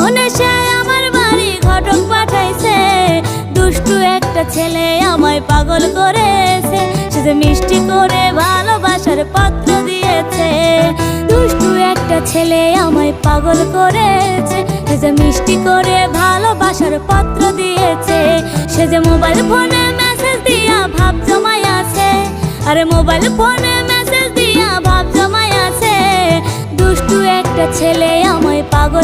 Phone এসে আমার বাড়ি ঘটক পাঠাইছে। দুষ্টু একটা ছেলে আমায় পাগল করেছে, সে যে মিষ্টি করে ভালোবাসার পত্র দিয়েছে। দুষ্টু একটা ছেলে আমায় পাগল করেছে, সে যে মিষ্টি করে ভালোবাসার পত্র দিয়েছে। সে যে মোবাইল ফোনে মেসেজ দিয়া ভাব জমাই আছে, আরে মোবাইল ফোনে মেসেজ দিয়া ভাব জমাই আছে। দুষ্টু একটা ছেলে আমায় পাগল